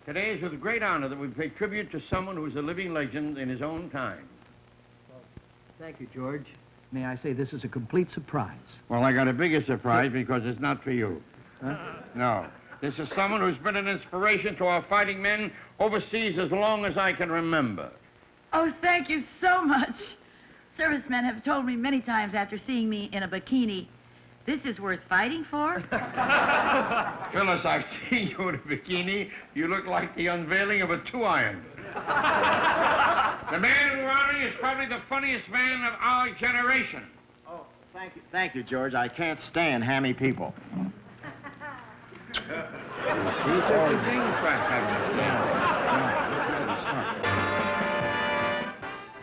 Today is with great honor that we pay tribute to someone who is a living legend in his own time. Well, thank you, George. May I say this is a complete surprise? Well, I got a bigger surprise because it's not for you. Huh? No. This is someone who's been an inspiration to our fighting men overseas as long as I can remember. Oh, thank you so much. Servicemen have told me many times after seeing me in a bikini, this is worth fighting for. Phyllis, I've seen you in a bikini. You look like the unveiling of a 2-iron. The man we're honoring is probably the funniest man of our generation. Oh, thank you, George. I can't stand hammy people. See, such a thing,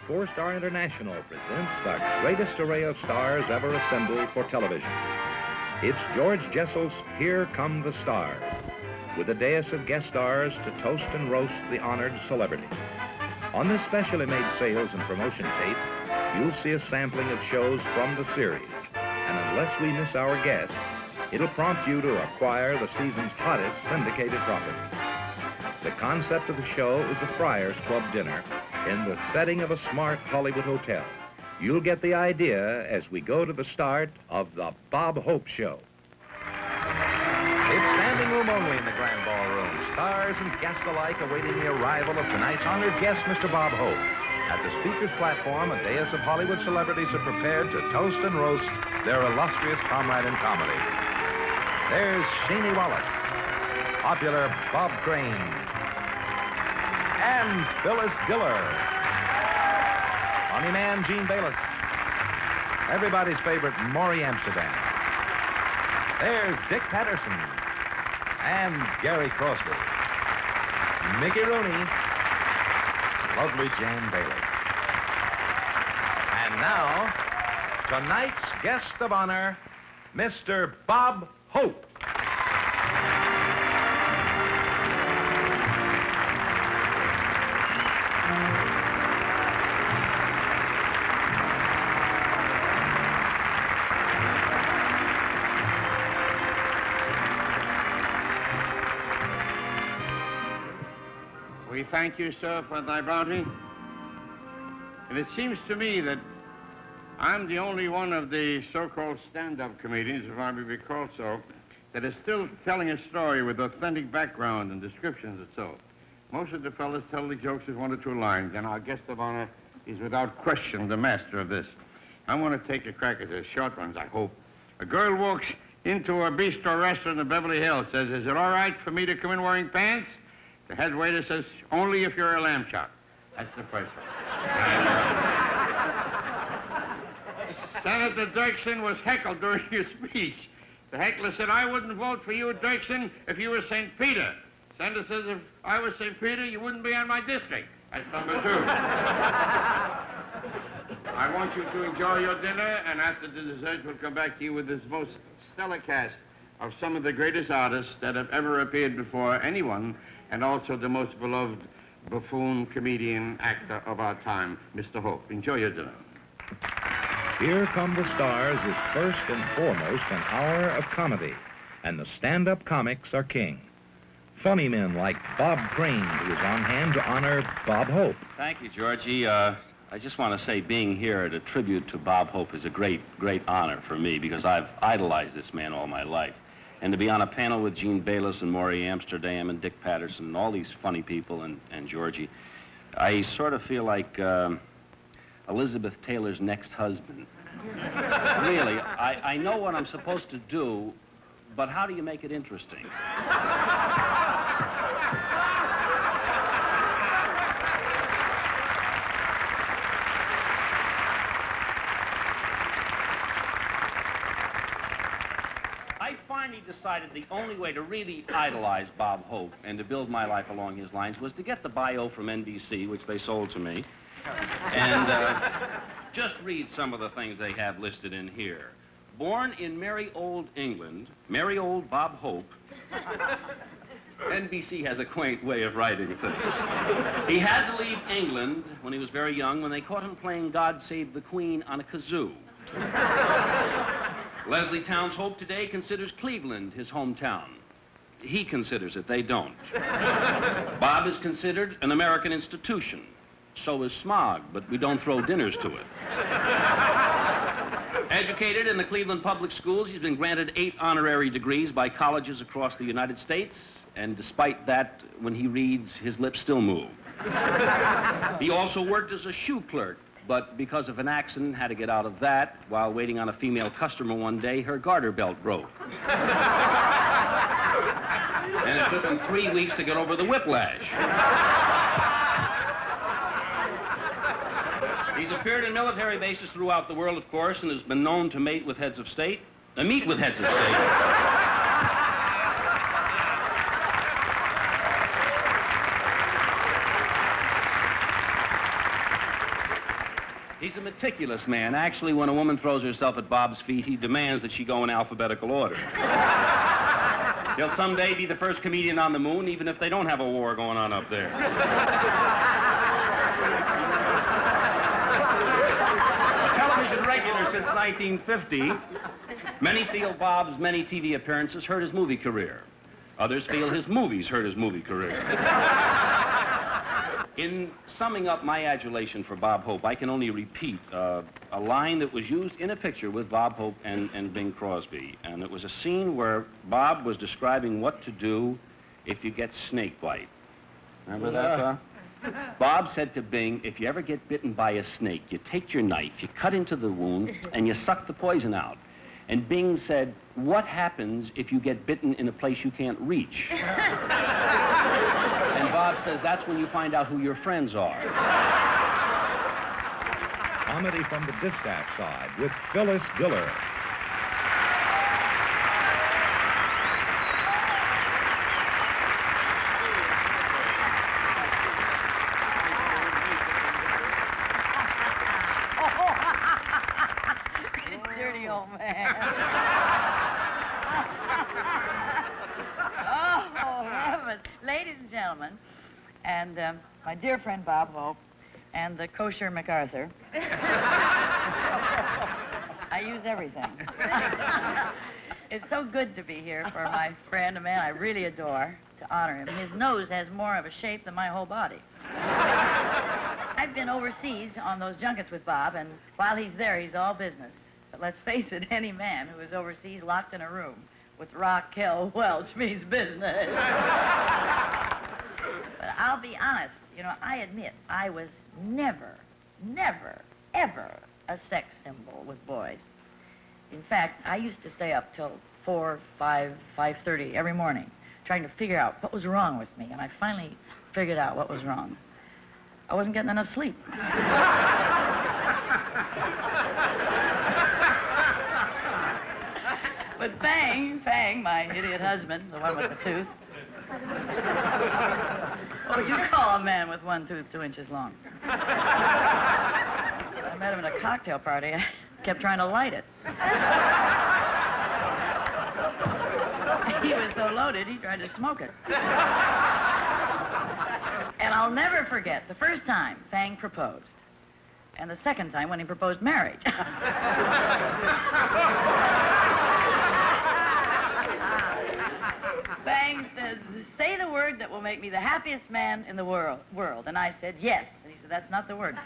Four-Star International presents the greatest array of stars ever assembled for television. It's George Jessel's Here Come the Stars, with a dais of guest stars to toast and roast the honored celebrities. On this specially made sales and promotion tape, you'll see a sampling of shows from the series. And unless we miss our guest, it'll prompt you to acquire the season's hottest syndicated property. The concept of the show is the Friar's Club dinner in the setting of a smart Hollywood hotel. You'll get the idea as we go to the start of the Bob Hope Show. It's standing room only in the Grand Ballroom. Stars and guests alike awaiting the arrival of tonight's honored guest, Mr. Bob Hope. At the speaker's platform, a dais of Hollywood celebrities are prepared to toast and roast their illustrious comrade in comedy. There's Sheenie Wallace, popular Bob Crane, and Phyllis Diller, funny man Gene Bayless, everybody's favorite Maury Amsterdam. There's Dick Patterson and Gary Crosby, Mickey Rooney, lovely Jane Bailey. And now, tonight's guest of honor, Mr. Bob Hope. We thank you, sir, for thy bounty. And it seems to me that I'm the only one of the so-called stand-up comedians, if I may be called so, that is still telling a story with authentic background and descriptions and so. Most of the fellas tell the jokes with 1 or 2 lines, and our guest of honor is without question the master of this. I want to take a crack at the short ones, I hope. A girl walks into a bistro restaurant in Beverly Hills, says, "Is it all right for me to come in wearing pants?" The head waiter says, "Only if you're a lamb chop." That's the first one. Senator Dirksen was heckled during his speech. The heckler said, "I wouldn't vote for you, Dirksen, if you were St. Peter." Senator says, "If I was St. Peter, you wouldn't be on my district." That's number 2. I want you to enjoy your dinner, and after the dessert, we'll come back to you with this most stellar cast of some of the greatest artists that have ever appeared before anyone, and also the most beloved buffoon, comedian, actor of our time, Mr. Hope. Enjoy your dinner. Here Come the Stars is first and foremost an hour of comedy, and the stand-up comics are king. Funny men like Bob Crane, who is on hand to honor Bob Hope. Thank you, Georgie. I just want to say being here at a tribute to Bob Hope is a great, great honor for me because I've idolized this man all my life. And to be on a panel with Gene Bayless and Maury Amsterdam and Dick Patterson and all these funny people and Georgie, I sort of feel like Elizabeth Taylor's next husband. Really, I know what I'm supposed to do, but how do you make it interesting? I finally decided the only way to really idolize Bob Hope and to build my life along his lines was to get the bio from NBC, which they sold to me, and just read some of the things they have listed in here. Born in merry old England, merry old Bob Hope. NBC has a quaint way of writing things. He had to leave England when he was very young when they caught him playing God Save the Queen on a kazoo. Leslie Towns Hope today considers Cleveland his hometown. he considers it. They don't. Bob is considered an American institution. So is Smog, but we don't throw dinners to it. Educated in the Cleveland Public Schools, he's been granted 8 honorary degrees by colleges across the United States, and despite that, when he reads, his lips still move. He also worked as a shoe clerk, but because of an accident, had to get out of that. While waiting on a female customer one day, her garter belt broke. And it took him 3 weeks to get over the whiplash. He's appeared in military bases throughout the world, of course, and has been known to meet with heads of state. He's a meticulous man. Actually, when a woman throws herself at Bob's feet, he demands that she go in alphabetical order. He'll someday be the first comedian on the moon, even if they don't have a war going on up there. Television regular since 1950, many feel Bob's many TV appearances hurt his movie career. Others feel his movies hurt his movie career. In summing up my adulation for Bob Hope, I can only repeat a line that was used in a picture with Bob Hope and Bing Crosby. And it was a scene where Bob was describing what to do if you get snake bite. Remember that, Bob? Bob said to Bing, if you ever get bitten by a snake, you take your knife, you cut into the wound, and you suck the poison out. And Bing said, what happens if you get bitten in a place you can't reach? And Bob says, that's when you find out who your friends are. Comedy from the distaff side with Phyllis Diller. Dirty old man. Oh, heavens. Ladies and gentlemen, and my dear friend Bob Hope, and the kosher MacArthur. I use everything. It's so good to be here for my friend, a man I really adore, to honor him. His nose has more of a shape than my whole body. I've been overseas on those junkets with Bob, and while he's there, he's all business. But let's face it, any man who is overseas locked in a room with Raquel Welch means business. But I'll be honest, you know, I admit I was never, ever a sex symbol with boys. In fact, I used to stay up till 4, 5, 5:30 every morning trying to figure out what was wrong with me, and I finally figured out what was wrong. I wasn't getting enough sleep. But Fang, my idiot husband, the one with the tooth. What would you call a man with one tooth 2 inches long? I met him at a cocktail party. I kept trying to light it. He was so loaded, he tried to smoke it. And I'll never forget the first time Fang proposed, and the second time when he proposed marriage. Fang says, say the word that will make me the happiest man in the world. And I said, yes. And he said, that's not the word.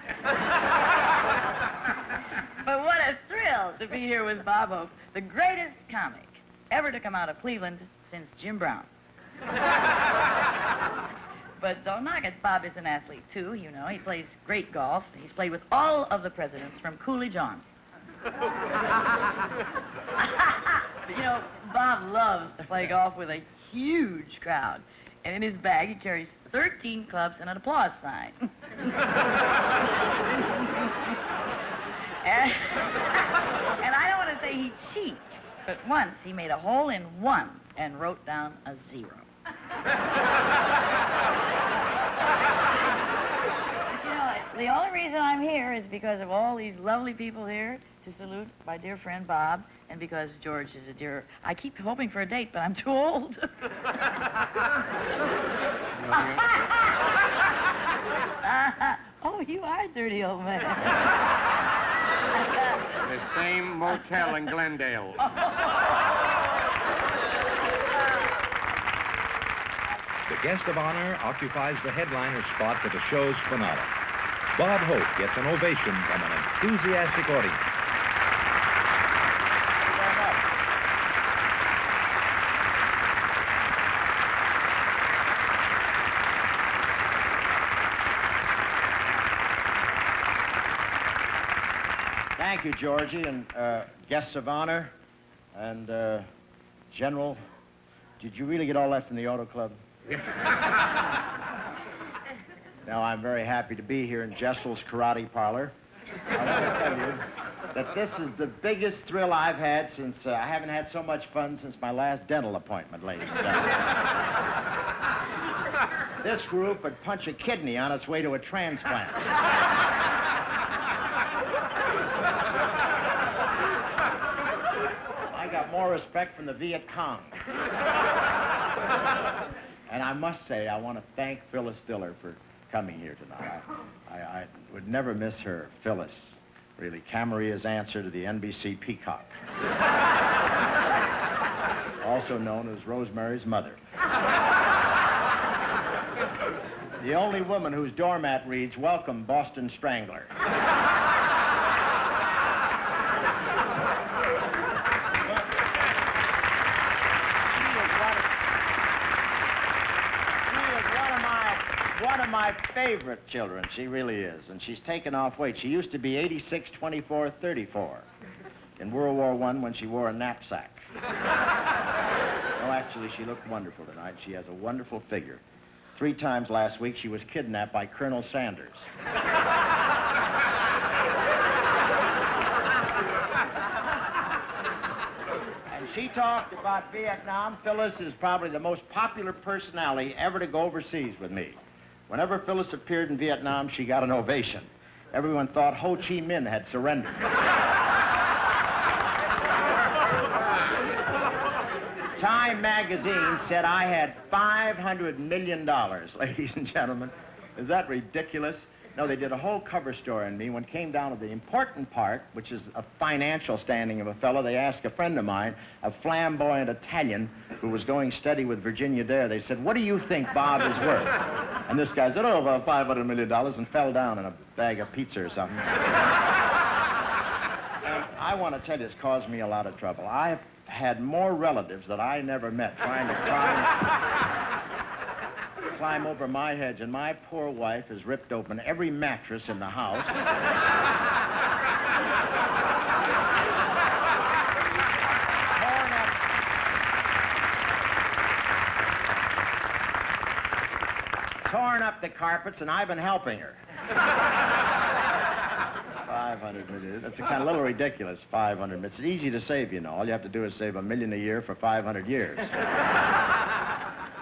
But what a thrill to be here with Bob Hope, the greatest comic ever to come out of Cleveland since Jim Brown. But don't knock it, Bob is an athlete, too, you know. He plays great golf. He's played with all of the presidents from Coolidge on. You know, Bob loves to play golf with a huge crowd. And in his bag, he carries 13 clubs and an applause sign. and I don't want to say he cheats, but once he made a hole in one and wrote down a 0. But you know, the only reason I'm here is because of all these lovely people here to salute my dear friend Bob, and because George is a dear... I keep hoping for a date, but I'm too old. Oh, you are a dirty old man. The same motel in Glendale. guest of honor occupies the headliner spot for the show's finale. Bob Hope gets an ovation from an enthusiastic audience. Thank you, Georgie, and guests of honor, and General. Did you really get all that from the Auto Club? Now, I'm very happy to be here in Jessel's Karate Parlor. I want to tell you that this is the biggest thrill I've had since I haven't had so much fun since my last dental appointment, ladies and gentlemen. This group would punch a kidney on its way to a transplant. I got more respect from the Viet Cong. And I must say, I want to thank Phyllis Diller for coming here tonight. I would never miss her. Phyllis, really, Camaria's answer to the NBC Peacock. Also known as Rosemary's mother. The only woman whose doormat reads, "Welcome, Boston Strangler." One of my favorite children. She really is. And she's taken off weight. She used to be 86, 24, 34 in World War I when she wore a knapsack. No, actually, she looked wonderful tonight. She has a wonderful figure. 3 times last week, she was kidnapped by Colonel Sanders. And she talked about Vietnam. Phyllis is probably the most popular personality ever to go overseas with me. Whenever Phyllis appeared in Vietnam, she got an ovation. Everyone thought Ho Chi Minh had surrendered. Time magazine said I had $500 million, ladies and gentlemen. Is that ridiculous? No, they did a whole cover story on me. When it came down to the important part, which is a financial standing of a fellow, they asked a friend of mine, a flamboyant Italian who was going steady with Virginia Dare, they said, "What do you think Bob is worth?" And this guy said, "Oh, about $500 million," and fell down in a bag of pizza or something. And I want to tell you, it's caused me a lot of trouble. I've had more relatives that I never met trying to climb over my hedge, and my poor wife has ripped open every mattress in the house. Torn up the carpets, and I've been helping her. 500 million. That's a kind of little ridiculous, 500 million. It's easy to save, you know. All you have to do is save $1 million a year for 500 years.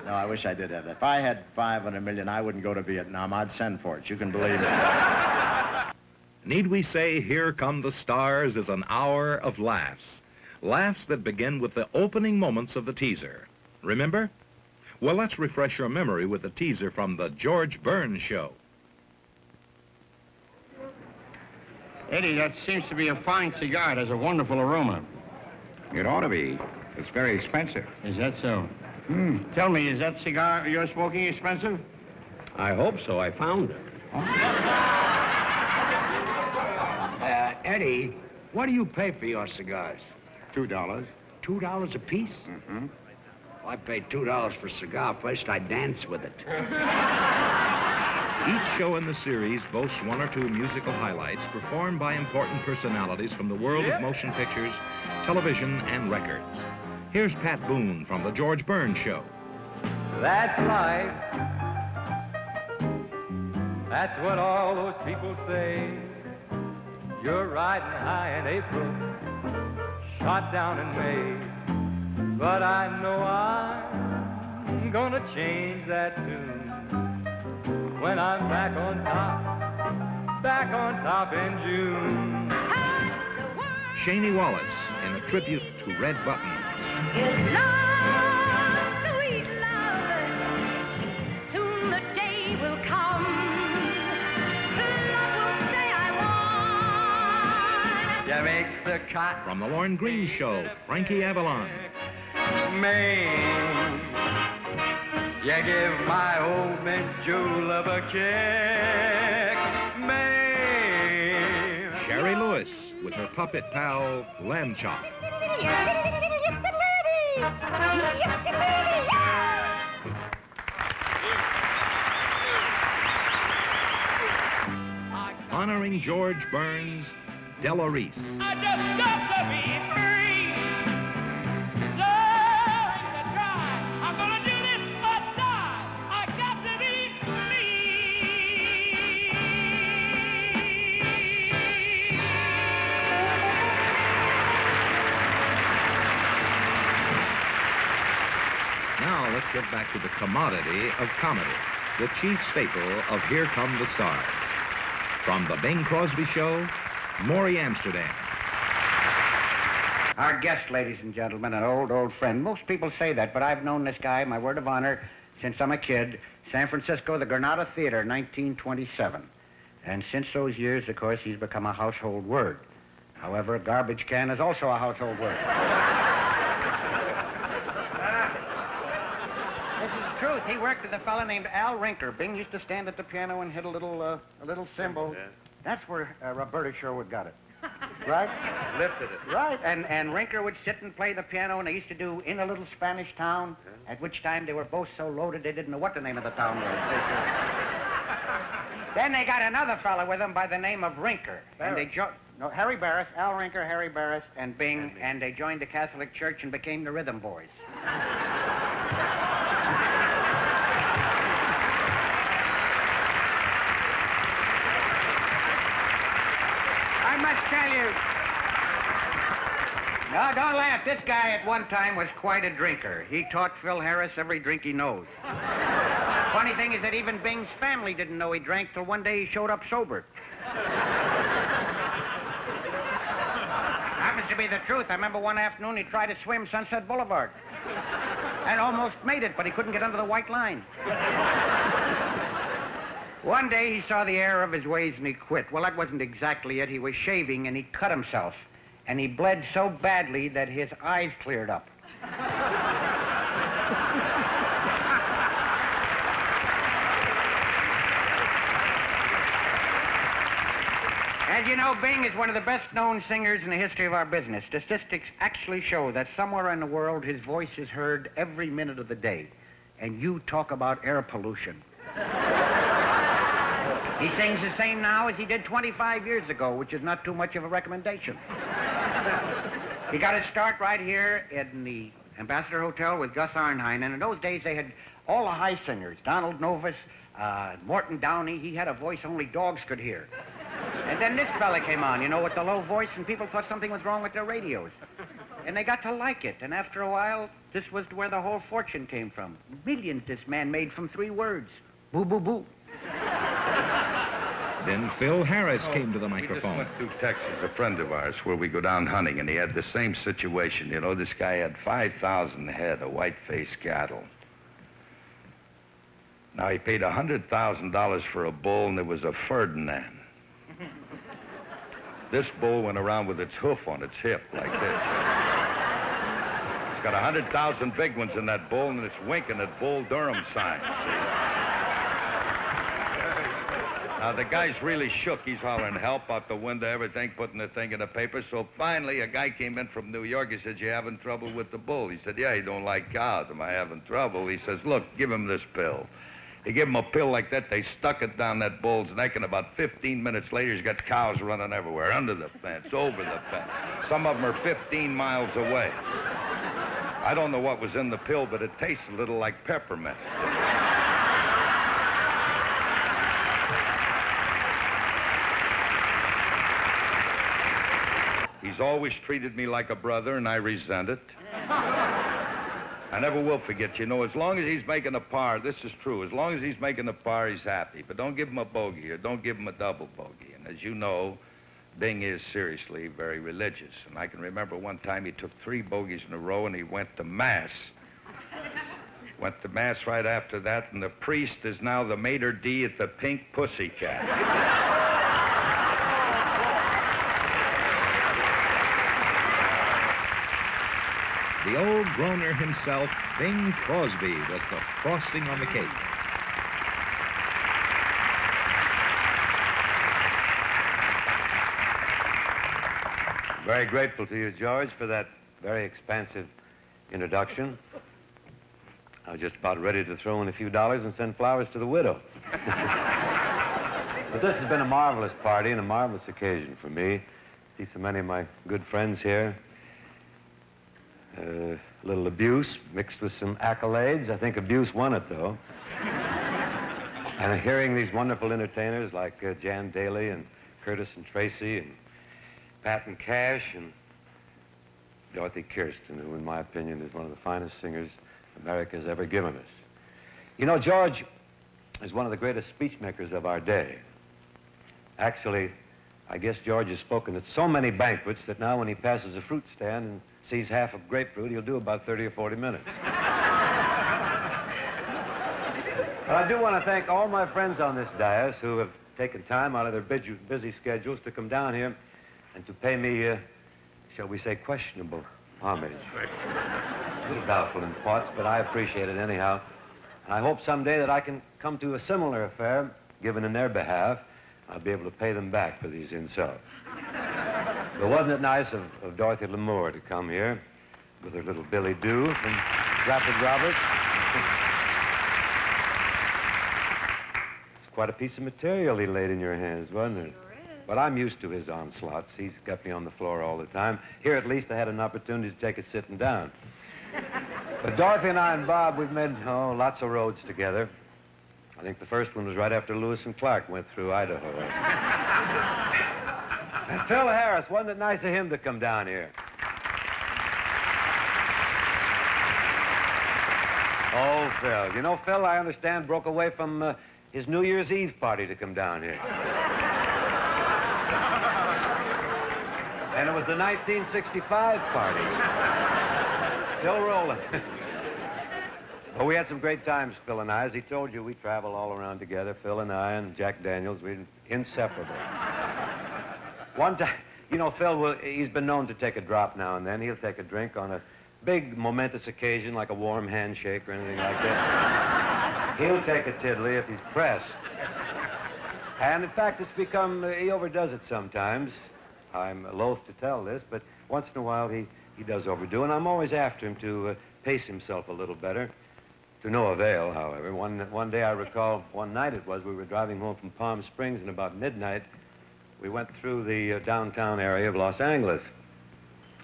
No, I wish I did have that. If I had 500 million, I wouldn't go to Vietnam. I'd send for it. You can believe it. Need we say Here Come the Stars is an hour of laughs. Laughs that begin with the opening moments of the teaser. Remember? Well, let's refresh your memory with the teaser from the George Burns Show. Eddie, that seems to be a fine cigar. It has a wonderful aroma. It ought to be. It's very expensive. Is that so? Tell me, is that cigar you're smoking expensive? I hope so. I found it. Eddie, what do you pay for your cigars? $2. $2 a piece? Mm-hmm. Well, I paid $2 for a cigar. First, I dance with it. Each show in the series boasts 1 or 2 musical highlights performed by important personalities from the world of motion pictures, television, and records. Here's Pat Boone from the George Burns Show. That's life. That's what all those people say. You're riding high in April, shot down in May. But I know I'm gonna change that tune when I'm back on top in June. Shaney Wallace in a tribute to Red Buttons. Is love, sweet love, soon the day will come. Love will say I want. You make the cotton From the Lorne Green Show, Frankie Avalon. Maine. Yeah, give my old mint julep a kick, babe. Sherry Lewis with her puppet pal, Lamb Chop. Honoring George Burns, Della Reese. I just got to be free. Learn to try. I'm gonna do this or die. I got to be Now let's get back to the commodity of comedy, the chief staple of Here Come the Stars. From the Bing Crosby Show, Maury Amsterdam. Our guest, ladies and gentlemen, an old friend. Most people say that, but I've known this guy, my word of honor, since I'm a kid. San Francisco, the Granada Theater, 1927. And since those years, of course, he's become a household word. However, a garbage can is also a household word. This is the truth. He worked with a fellow named Al Rinker. Bing used to stand at the piano and hit a little cymbal. Yeah. That's where Roberta Sherwood got it. Right? Lifted it. Right, and Rinker would sit and play the piano, and they used to do In a Little Spanish Town, at which time they were both so loaded they didn't know what the name of the town was. Then they got another fella with them by the name of Rinker. And they Harry Barris, Al Rinker, Harry Barris, and Bing, and they joined the Catholic Church and became the Rhythm Boys. I must tell you. No, don't laugh. This guy at one time was quite a drinker. He taught Phil Harris every drink he knows. Funny thing is that even Bing's family didn't know he drank till one day he showed up sober. Happens to be the truth. I remember one afternoon he tried to swim Sunset Boulevard. And almost made it, but he couldn't get under the white line. One day he saw the error of his ways and he quit. Well, that wasn't exactly it. He was shaving and he cut himself. And he bled so badly that his eyes cleared up. As you know, Bing is one of the best-known singers in the history of our business. Statistics actually show that somewhere in the world his voice is heard every minute of the day. And you talk about air pollution. He sings the same now as he did 25 years ago, which is not too much of a recommendation. He got his start right here in the Ambassador Hotel with Gus Arnheim, and in those days they had all the high singers, Donald Novus, Morton Downey. He had a voice only dogs could hear. And then this fella came on, with the low voice, and people thought something was wrong with their radios. And they got to like it, and after a while, this was where the whole fortune came from. Millions this man made from 3 words. Boo, boo, boo. Then Phil Harris came to the microphone. We just went through Texas, a friend of ours, where we go down hunting, and he had the same situation. This guy had 5,000 head of white-faced cattle. Now, he paid $100,000 for a bull, and it was a Ferdinand. This bull went around with its hoof on its hip, like this. It's got 100,000 big ones in that bull, and it's winking at Bull Durham signs. Now, the guy's really shook. He's hollering help out the window, everything, putting the thing in the paper. So finally, a guy came in from New York. He said, "You having trouble with the bull?" He said, "Yeah, he don't like cows. Am I having trouble?" He says, "Look, give him this pill." He gave him a pill like that. They stuck it down that bull's neck, and about 15 minutes later, he's got cows running everywhere, under the fence, over the fence. Some of them are 15 miles away. I don't know what was in the pill, but it tastes a little like peppermint. He's always treated me like a brother, and I resent it. I never will forget, as long as he's making a par, this is true, as long as he's making a par, he's happy. But don't give him a bogey, or don't give him a double bogey. And as you know, Bing is seriously very religious. And I can remember one time he took 3 bogeys in a row, and he went to Mass. Went to Mass right after that, and the priest is now the maitre d' at the Pink Pussycat. The old groaner himself, Bing Crosby, was the frosting on the cake. Very grateful to you, George, for that very expansive introduction. I was just about ready to throw in a few dollars and send flowers to the widow. But this has been a marvelous party and a marvelous occasion for me. See so many of my good friends here. A little abuse mixed with some accolades. I think abuse won it, though. And hearing these wonderful entertainers like Jan Daly and Curtis and Tracy and Pat and Cash and Dorothy Kirsten, who, in my opinion, is one of the finest singers America's ever given us. You know, George is one of the greatest speechmakers of our day. Actually, I guess George has spoken at so many banquets that now when he passes a fruit stand and sees half a grapefruit, he'll do about 30 or 40 minutes. But I do want to thank all my friends on this dais who have taken time out of their busy schedules to come down here and to pay me, shall we say, questionable homage. A little doubtful in parts, but I appreciate it anyhow. And I hope someday that I can come to a similar affair, given in their behalf. I'll be able to pay them back for these insults. But wasn't it nice of Dorothy Lamour to come here with her little Billy Doo from Rapid Robert? It's quite a piece of material he laid in your hands, wasn't it? But I'm used to his onslaughts. He's got me on the floor all the time. Here, at least, I had an opportunity to take it sitting down. But Dorothy and I and Bob, we've made, lots of roads together. I think the first one was right after Lewis and Clark went through Idaho. And Phil Harris, wasn't it nice of him to come down here? Oh, Phil. You know, Phil, I understand, broke away from his New Year's Eve party to come down here. And it was the 1965 party. Still rolling. Well, we had some great times, Phil and I. As he told you, we travel all around together, Phil and I and Jack Daniels. We're inseparable. One time, you know, Phil, he's been known to take a drop now and then. He'll take a drink on a big, momentous occasion, like a warm handshake or anything like that. He'll take a tiddly if he's pressed. And, in fact, it's become, he overdoes it sometimes. I'm loath to tell this, but once in a while he does overdo, and I'm always after him to pace himself a little better. To no avail, however. One day I recall, one night it was, we were driving home from Palm Springs, and about midnight, we went through the downtown area of Los Angeles.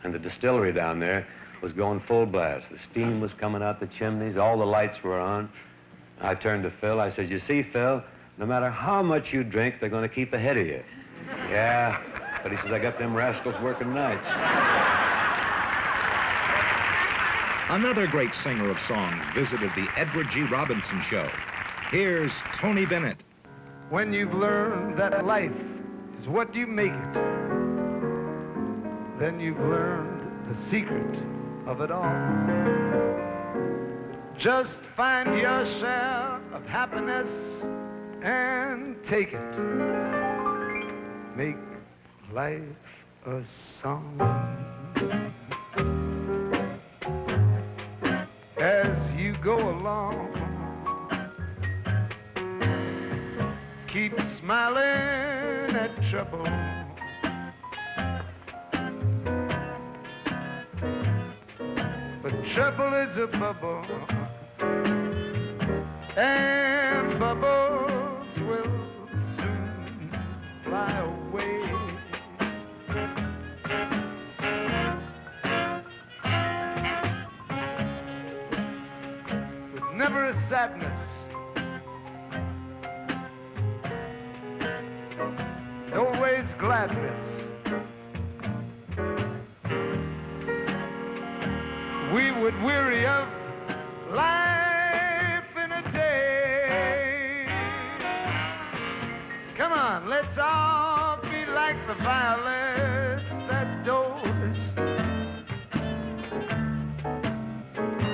And the distillery down there was going full blast. The steam was coming out the chimneys, all the lights were on. I turned to Phil, I said, "You see, Phil, no matter how much you drink, they're going to keep ahead of you." "Yeah, but," he says, "I got them rascals working nights." Another great singer of songs visited the Edward G. Robinson Show. Here's Tony Bennett. When you've learned that life is what you make it, then you've learned the secret of it all. Just find your share of happiness and take it. Make life a song. As you go along, keep smiling at trouble. But trouble is a bubble, and bubbles will soon fly away. Never a sadness, always gladness. We would weary of life in a day. Come on, let's all be like the violets that doors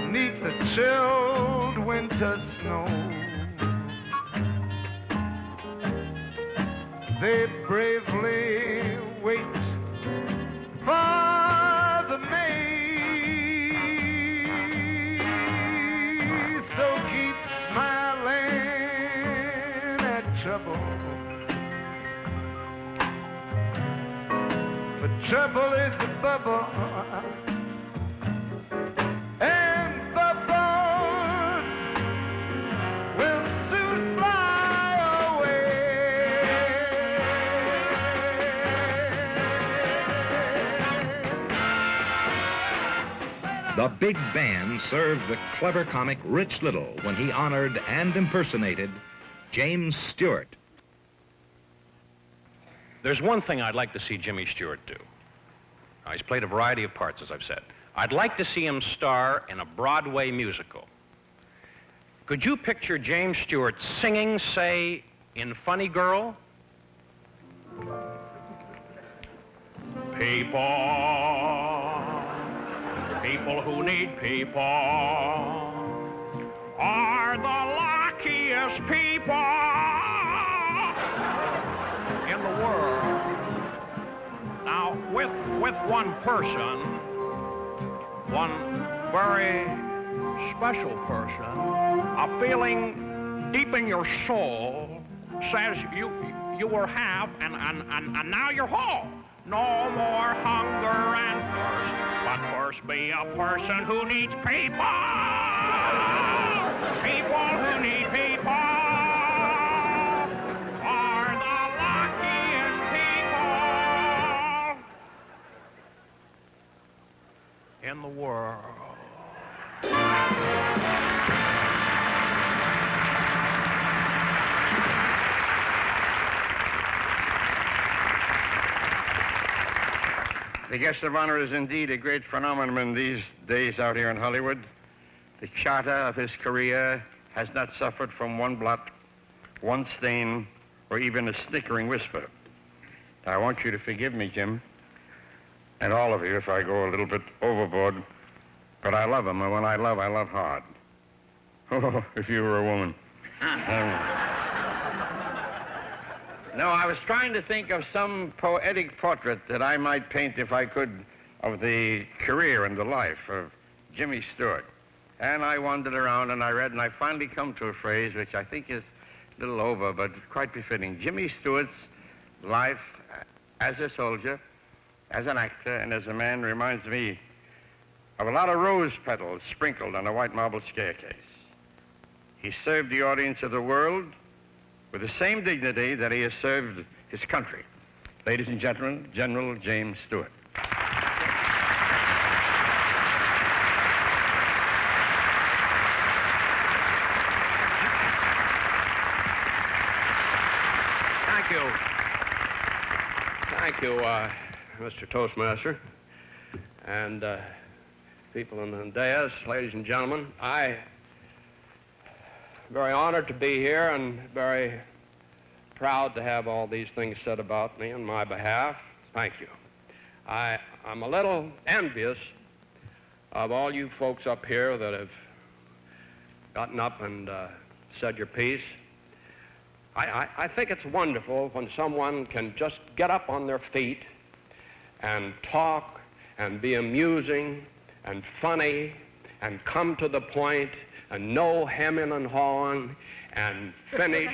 'neath the chilled winter snow. They bravely wait for the May trouble. But trouble is a bubble, and bubbles will soon fly away. The big band served the clever comic Rich Little when he honored and impersonated James Stewart. There's one thing I'd like to see Jimmy Stewart do. He's played a variety of parts, as I've said. I'd like to see him star in a Broadway musical. Could you picture James Stewart singing, say, in Funny Girl? People who need people are the luckiest people in the world. Now, with one person, one very special person, a feeling deep in your soul says you will have, and now you're whole. No more hunger and thirst, but first be a person who needs people. People who need people are the luckiest people in the world. The guest of honor is indeed a great phenomenon in these days out here in Hollywood. The charter of his career has not suffered from one blot, one stain, or even a snickering whisper. I want you to forgive me, Jim, and all of you if I go a little bit overboard, but I love him, and when I love hard. Oh, if you were a woman. No, I was trying to think of some poetic portrait that I might paint, if I could, of the career and the life of Jimmy Stewart. And I wandered around and I read, and I finally come to a phrase which I think is a little over, but quite befitting. Jimmy Stewart's life as a soldier, as an actor, and as a man reminds me of a lot of rose petals sprinkled on a white marble staircase. He served the audience of the world with the same dignity that he has served his country. Ladies and gentlemen, General James Stewart. Thank you, Mr. Toastmaster, and people in the dais, ladies and gentlemen. I'm very honored to be here and very proud to have all these things said about me on my behalf. Thank you. I'm a little envious of all you folks up here that have gotten up and said your piece. I think it's wonderful when someone can just get up on their feet and talk and be amusing and funny and come to the point and no hemming and hawing and finish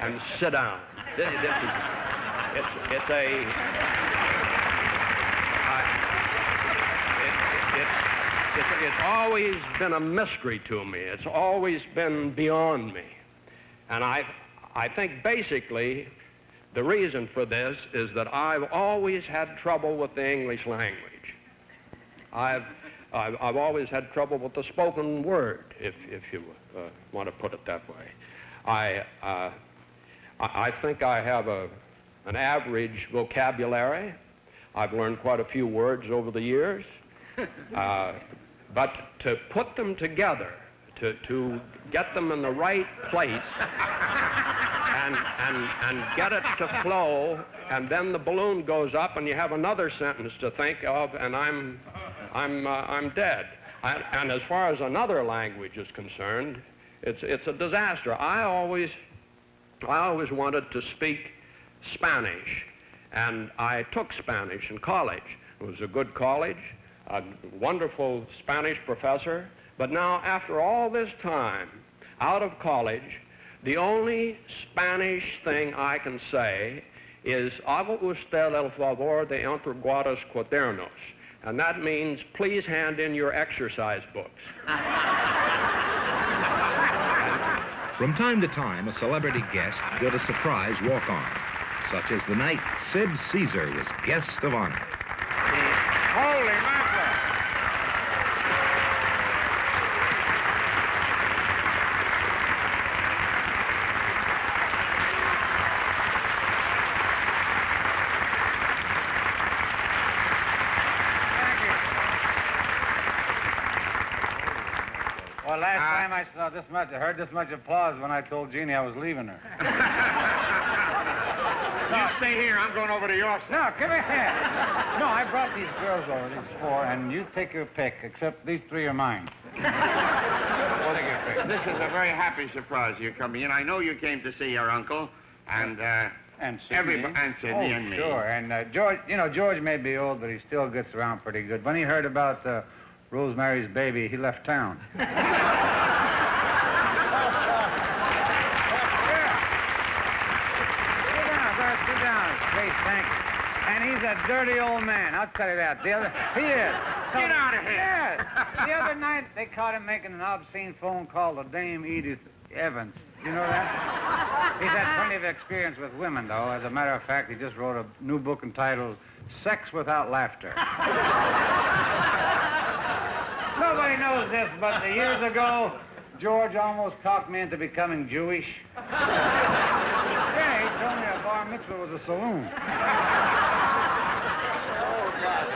and sit down. It's always been a mystery to me. It's always been beyond me. And I think basically the reason for this is that I've always had trouble with the English language. I've always had trouble with the spoken word, if you want to put it that way. I think I have an average vocabulary. I've learned quite a few words over the years. But to put them together, to get them in the right place and get it to flow, and then the balloon goes up and you have another sentence to think of, and I'm dead. And as far as another language is concerned, it's a disaster. I always wanted to speak Spanish, and I took Spanish in college. It was a good college, a wonderful Spanish professor. But now, after all this time out of college, The only Spanish thing I can say is haga usted el favor de entregar los cuadernos. And that means please hand in your exercise books. From time to time, a celebrity guest did a surprise walk-on, such as the night Sid Caesar was guest of honor. Holy mackerel! Well, last time I saw this much, I heard this much applause when I told Jeannie I was leaving her. You stay here. I'm going over to your side. No, come here. No, I brought these girls over, these four, and you take your pick, except these three are mine. What do you think? This is a very happy surprise you're coming in. I know you came to see your uncle, and Sydney. And Sydney and me. Sure. And George, George may be old, but he still gets around pretty good. When he heard about Rosemary's Baby, he left town. Sit down. Please, thank you. And he's a dirty old man, I'll tell you that. He is. Get out of here. Yeah. The other night, they caught him making an obscene phone call to Dame Edith Evans. You know that? He's had plenty of experience with women, though. As a matter of fact, he just wrote a new book entitled Sex Without Laughter. Nobody knows this, but years ago, George almost talked me into becoming Jewish. Yeah, he told me a bar mitzvah was a saloon. Oh, God.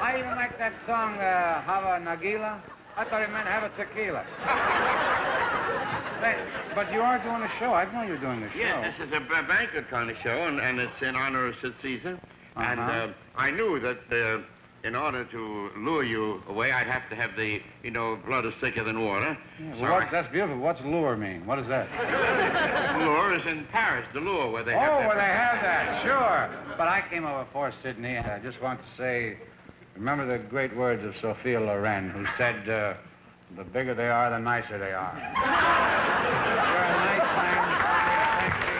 I even like that song, Hava Nagila. I thought he meant have a tequila. But you are doing a show. I know you're doing a show. Yes, this is a banquet kind of show, and it's in honor of Sid Caesar. And I knew that in order to lure you away, I'd have to have the, blood is thicker than water. Yeah, well, that's beautiful. What's lure mean? What is that? Lure is in Paris, the Lure, where they have that. Oh, where they have that, sure. But I came over for Sydney, and I just want to say, remember the great words of Sophia Loren, who said, the bigger they are, the nicer they are. You're a nice man. Thank you.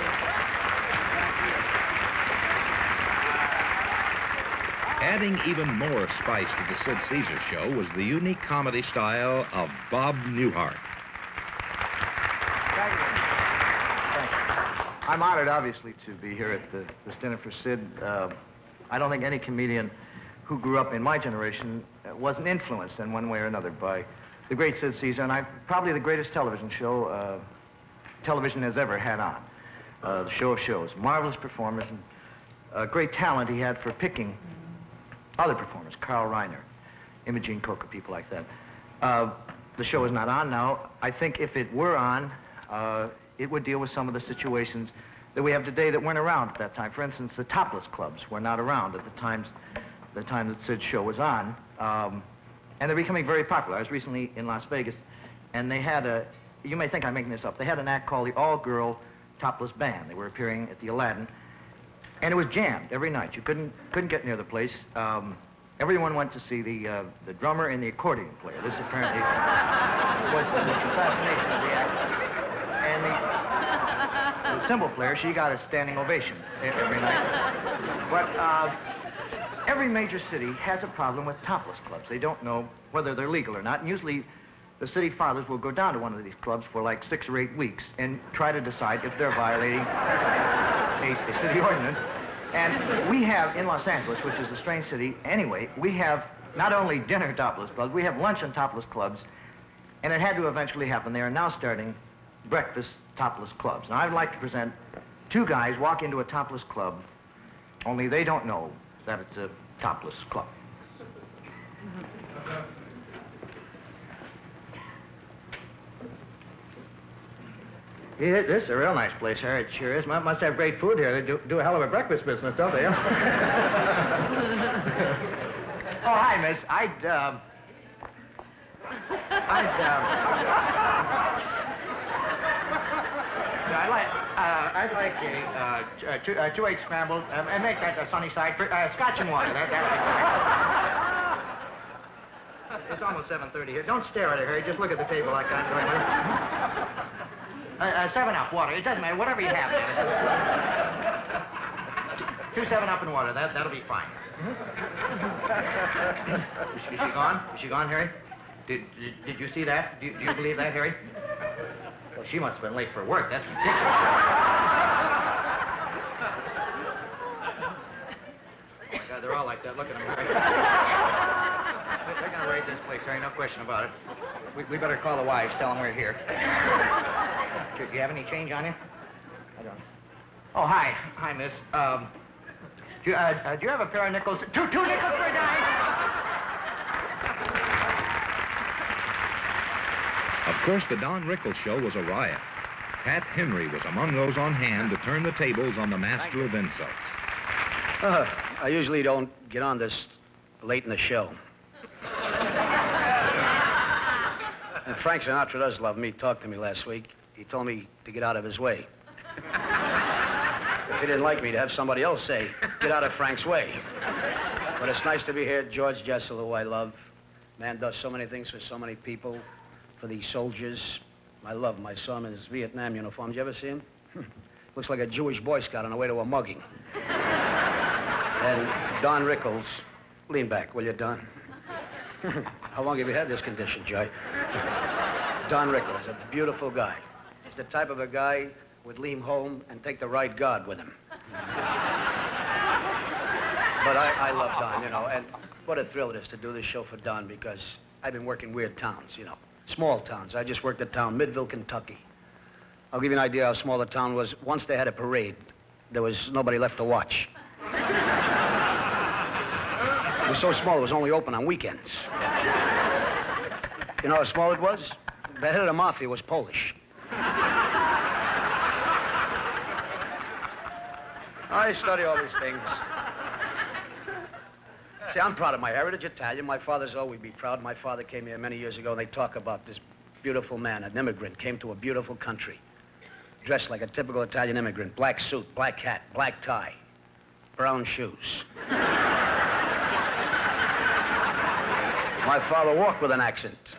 Adding even more spice to the Sid Caesar show was the unique comedy style of Bob Newhart. Thank you. I'm honored, obviously, to be here at this dinner for Sid. I don't think any comedian who grew up in my generation wasn't influenced in one way or another by the great Sid Caesar, and probably the greatest television show television has ever had on. The show of shows. Marvelous performers and great talent he had for picking other performers, Carl Reiner, Imogene Coca, people like that. The show is not on now. I think if it were on, it would deal with some of the situations that we have today that weren't around at that time. For instance, the topless clubs were not around at the time that Sid's show was on. And they're becoming very popular. I was recently in Las Vegas, and they had you may think I'm making this up, they had an act called the All-Girl Topless Band. They were appearing at the Aladdin, and it was jammed every night. You couldn't get near the place. Everyone went to see the drummer and the accordion player. This apparently was the fascination of the act. And the cymbal player, she got a standing ovation every night. But every major city has a problem with topless clubs. They don't know whether they're legal or not. And usually, the city fathers will go down to one of these clubs for like 6 or 8 weeks and try to decide if they're violating a city ordinance. And we have, in Los Angeles, which is a strange city anyway, we have not only dinner topless clubs, we have lunch and topless clubs, and it had to eventually happen. They are now starting breakfast topless clubs. Now, I'd like to present 2 guys walk into a topless club, only they don't know that it's a topless club. This is a real nice place, Harry. It sure is. Must have great food here. They do a hell of a breakfast business, don't they? Oh, hi, miss. I'd like a 2 egg scrambled, and make that sunny side, scotch and water. That'll be fine. It's almost 7:30 here. Don't stare at it, Harry. Just look at the table like I'm doing. 7-Up, water. It doesn't matter. Whatever you have there. Two 7-Up and water. That'll be fine. Is she gone? Is she gone, Harry? Did you see that? Do you believe that, Harry? Well, she must have been late for work. That's ridiculous. Oh, my God, they're all like that. Look at them. They're going to raid this place. There ain't no question about it. We better call the wives. Tell them we're here. Do you have any change on you? I don't. Oh, hi. Hi, miss. Do you have a pair of nickels? Two nickels for a dime? Of course, the Don Rickles show was a riot. Pat Henry was among those on hand to turn the tables on the master of insults. I usually don't get on this late in the show. And Frank Sinatra does love me. He talked to me last week. He told me to get out of his way. If he didn't like me, to have somebody else say, get out of Frank's way. But it's nice to be here. George Jessel, who I love. Man does so many things for so many people, for these soldiers. I love him. I saw him in his Vietnam uniform. Did you ever see him? Looks like a Jewish Boy Scout on the way to a mugging. And Don Rickles. Lean back, will you, Don? How long have you had this condition, Joy? Don Rickles, a beautiful guy. He's the type of a guy would leave home and take the right guard with him. But I love Don, you know, and what a thrill it is to do this show for Don, because I've been working weird towns, you know, small towns. I just worked a town, Midville, Kentucky. I'll give you an idea how small the town was. Once they had a parade, there was nobody left to watch. It was so small, it was only open on weekends. You know how small it was? The head of the mafia was Polish. I study all these things. See, I'm proud of my heritage, Italian. My father's always be proud. My father came here many years ago, and they talk about this beautiful man, an immigrant, came to a beautiful country. Dressed like a typical Italian immigrant. Black suit, black hat, black tie, brown shoes. My father walked with an accent.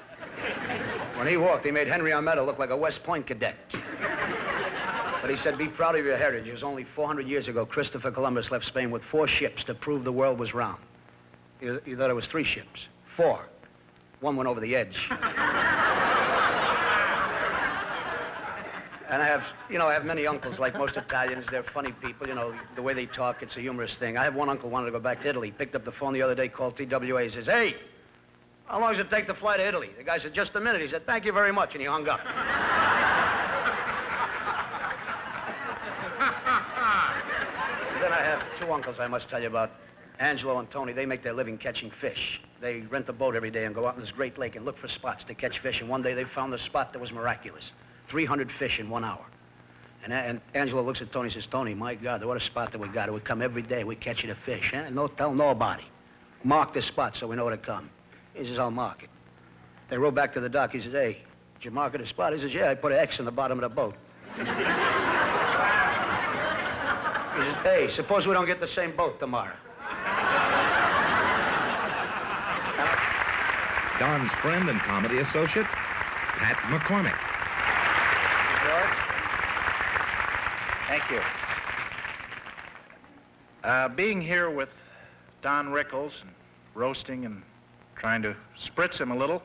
When he walked, he made Henry Armetta look like a West Point cadet. But he said, be proud of your heritage. It was only 400 years ago Christopher Columbus left Spain with 4 ships to prove the world was round. You thought it was 3 ships. 4. One went over the edge. And I have many uncles, like most Italians. They're funny people, you know, the way they talk, it's a humorous thing. I have one uncle who wanted to go back to Italy. Picked up the phone the other day, called TWA. He says, hey, how long does it take to fly to Italy? The guy said, just a minute. He said, thank you very much, and he hung up. Then I have 2 uncles I must tell you about. Angelo and Tony, they make their living catching fish. They rent a boat every day and go out in this great lake and look for spots to catch fish. And one day they found the spot that was miraculous. 300 fish in 1 hour. And Angelo looks at Tony and says, Tony, my God, what a spot that we got. It would come every day. We catch you the fish. Eh? No, tell nobody. Mark the spot so we know where to come. He says, I'll mark it. They row back to the dock. He says, hey, did you mark it a spot? He says, yeah, I put an X in the bottom of the boat. He says, hey, suppose we don't get the same boat tomorrow. Don's friend and comedy associate, Pat McCormick. George. Thank you. Being here with Don Rickles and roasting and trying to spritz him a little,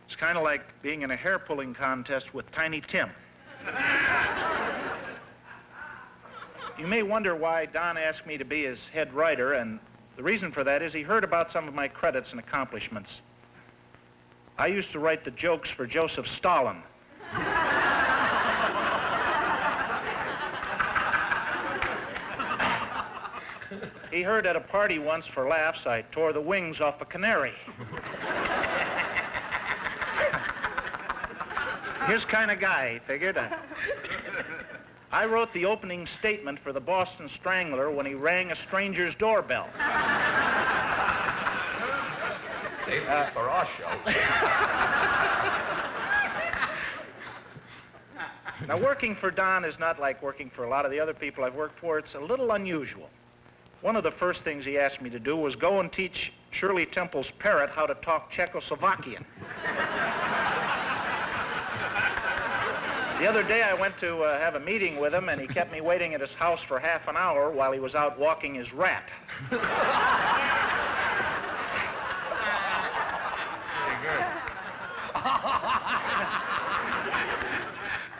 it's kind of like being in a hair-pulling contest with Tiny Tim. You may wonder why Don asked me to be his head writer, and the reason for that is he heard about some of my credits and accomplishments. I used to write the jokes for Joseph Stalin. He heard at a party once for laughs I tore the wings off a canary. His kind of guy, he figured. I wrote the opening statement for the Boston Strangler when he rang a stranger's doorbell. Save this for our show. Now, working for Don is not like working for a lot of the other people I've worked for. It's a little unusual. One of the first things he asked me to do was go and teach Shirley Temple's parrot how to talk Czechoslovakian. The other day I went to have a meeting with him, and he kept me waiting at his house for half an hour while he was out walking his rat.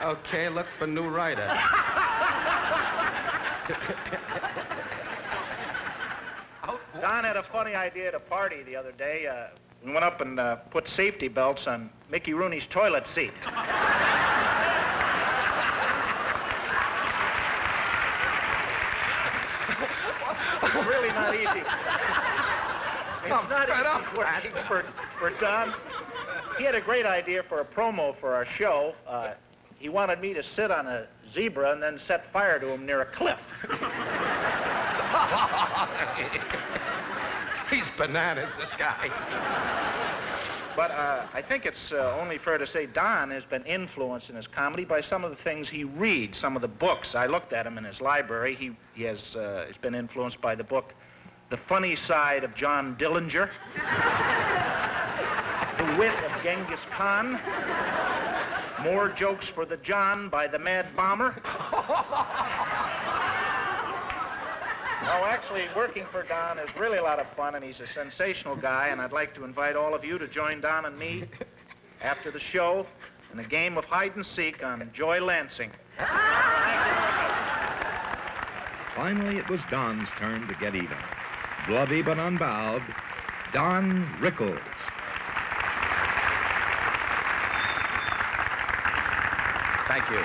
Okay, look for new writer. Don had a funny idea at a party the other day. We went up and put safety belts on Mickey Rooney's toilet seat. It's really not easy. It's not easy working for Don. He had a great idea for a promo for our show. He wanted me to sit on a zebra and then set fire to him near a cliff. He's bananas, this guy. But I think it's only fair to say Don has been influenced in his comedy by some of the things he reads, some of the books. I looked at him in his library. He's been influenced by the book The Funny Side of John Dillinger, The Wit of Genghis Khan, More Jokes for the John by the Mad Bomber. No, actually, working for Don is really a lot of fun, and he's a sensational guy, and I'd like to invite all of you to join Don and me after the show in a game of hide and seek on Joy Lansing. Finally, it was Don's turn to get even. Bloody but unbowed, Don Rickles. Thank you.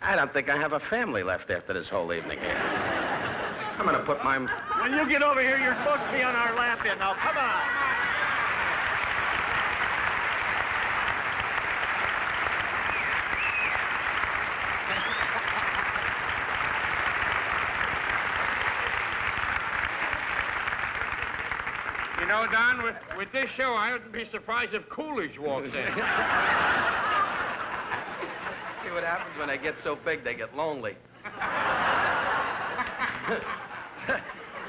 I don't think I have a family left after this whole evening here. I'm going to put my... When you get over here, you're supposed to be on our lap here. Now, come on. You know, Don, with this show, I wouldn't be surprised if Coolidge walks in. See what happens when they get so big, they get lonely.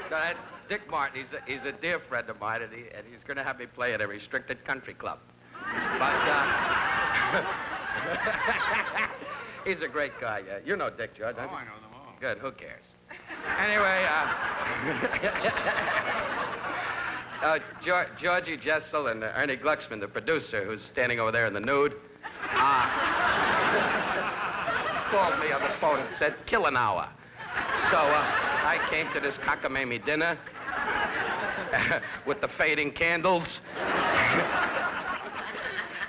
That's Dick Martin. He's a dear friend of mine, and he's going to have me play at a restricted country club. But he's a great guy. You know Dick, George. Oh, I know them all. Good. Who cares? Anyway, Georgie Jessel and Ernie Glucksman, the producer, who's standing over there in the nude, called me on the phone and said, kill an hour. So I came to this cockamamie dinner with the fading candles.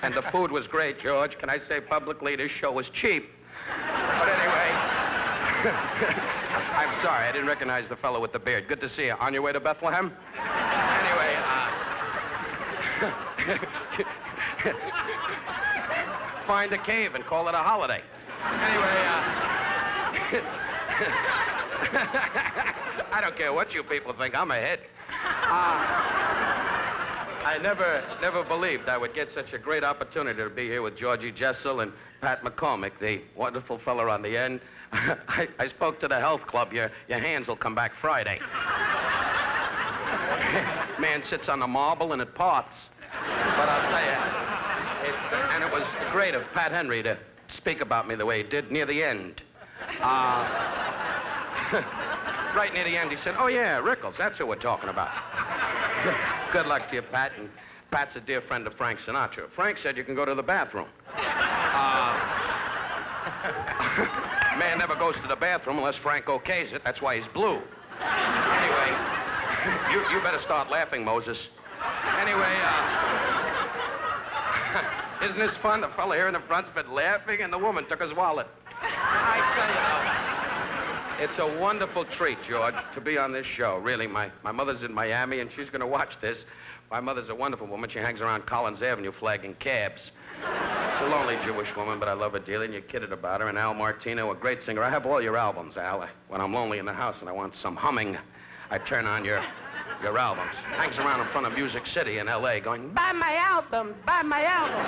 And the food was great, George. Can I say publicly this show was cheap? But anyway, I'm sorry. I didn't recognize the fellow with the beard. Good to see you. On your way to Bethlehem? Anyway, find a cave and call it a holiday. Anyway, I don't care what you people think. I'm a hit. I never believed I would get such a great opportunity to be here with Georgie Jessel and Pat McCormick, the wonderful fella on the end. I spoke to the health club. Your hands will come back Friday. Man sits on the marble and it parts. But I'll tell you, and it was great of Pat Henry to speak about me the way he did near the end. Right near the end, he said, oh, yeah, Rickles, that's who we're talking about. Good luck to you, Pat. And Pat's a dear friend of Frank Sinatra. Frank said you can go to the bathroom. Man never goes to the bathroom unless Frank okays it. That's why he's blue. Anyway, you better start laughing, Moses. Anyway, isn't this fun? The fellow here in the front's been laughing, and the woman took his wallet. I tell you, it's a wonderful treat, George, to be on this show. Really, my mother's in Miami, and she's going to watch this. My mother's a wonderful woman. She hangs around Collins Avenue flagging cabs. She's a lonely Jewish woman, but I love her dearly, and you kidded about her. And Al Martino, a great singer. I have all your albums, Al. When I'm lonely in the house and I want some humming, I turn on your albums. Hangs around in front of Music City in L.A. going, buy my album, buy my album.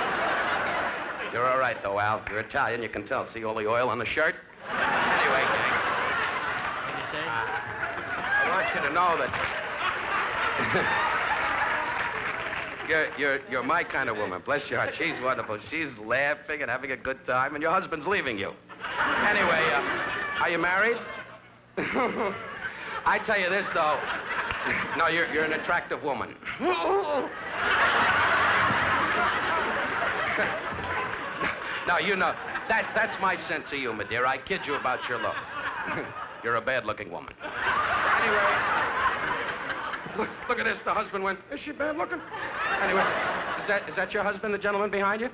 You're all right, though, Al. You're Italian, you can tell. See all the oil on the shirt? Anyway, gang. I want you to know that... You're my kind of woman. Bless your heart. She's wonderful. She's laughing and having a good time, and your husband's leaving you. Anyway, are you married? I tell you this, though. No, you're an attractive woman. No, you know, that's my sense of humor, dear. I kid you about your looks. You're a bad-looking woman. Anyway, look at this. The husband went, is she bad-looking? Anyway, is that your husband, the gentleman behind you?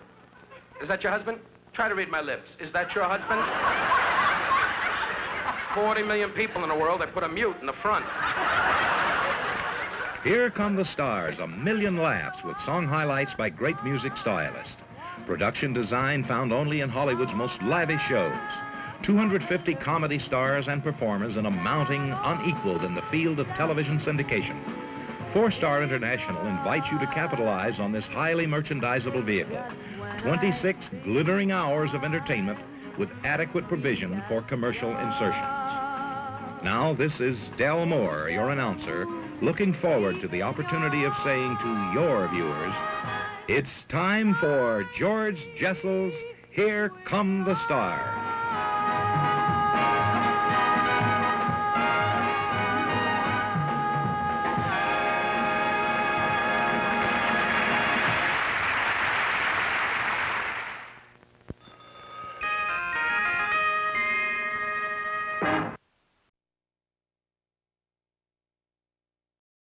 Is that your husband? Try to read my lips. Is that your husband? 40 million people in the world. They put a mute in the front. Here come the stars, a million laughs with song highlights by great music stylists. Production design found only in Hollywood's most lavish shows. 250 comedy stars and performers in a mounting unequaled in the field of television syndication. 4-Star International invites you to capitalize on this highly merchandisable vehicle. 26 glittering hours of entertainment with adequate provision for commercial insertions. Now, this is Del Moore, your announcer, looking forward to the opportunity of saying to your viewers, it's time for George Jessel's Here Come the Stars.